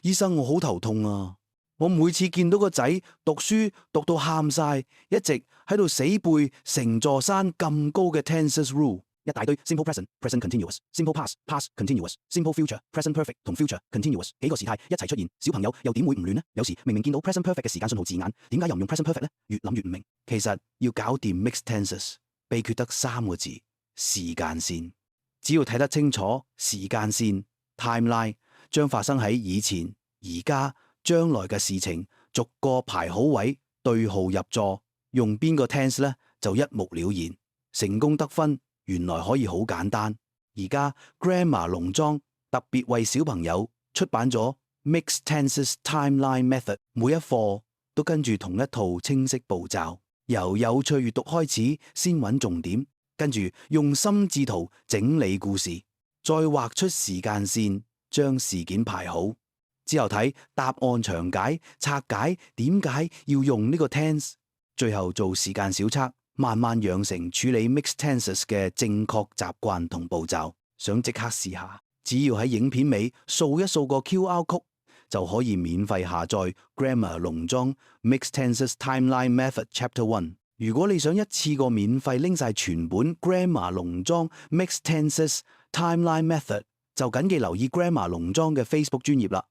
醫生，我好頭痛啊！我每次見到個仔讀書讀到喊晒，一直喺度死背成座山咁高嘅 tenses rule， 一大堆 simple present、present continuous、simple past、past continuous、simple future、present perfect 同 future continuous 幾個時態一齊出現，小朋友又點會唔亂呢？有時明明見到 present perfect 嘅時間信號字眼，點解又唔用 present perfect 呢？越諗越唔明。其實要搞掂 mixed tenses，秘訣得3個字：時間線。只要睇得清楚時間線 timeline， 將發生喺以前、而家、將來嘅事情，逐個排好位，對號入座，用邊個 tense 呢？就一目了然。成功得分原來可以好簡單。而家 Grammar 農莊特別為小朋友出版咗 Mixed Tenses Timeline Method， 每一課都跟住同一套清晰步驟，由有趣閱讀開始，先揾重點，跟住用心智圖整理故事，再畫出時間線，將事件排好。之後睇答案詳解，拆解點解要用呢個 tense， 最後做時間小測，慢慢養成處理 mixed tenses 嘅正確習慣同步驟。想即刻試下，只要喺影片尾掃一掃個 QR code， 就可以免費下載 Grammar 農莊 Mixed Tenses Timeline Method Chapter 1。如果你想一次過免費拎晒全本 Grammar 農莊 Mixed Tenses Timeline Method， 就緊記留意 Grammar 農莊嘅 Facebook 專頁啦。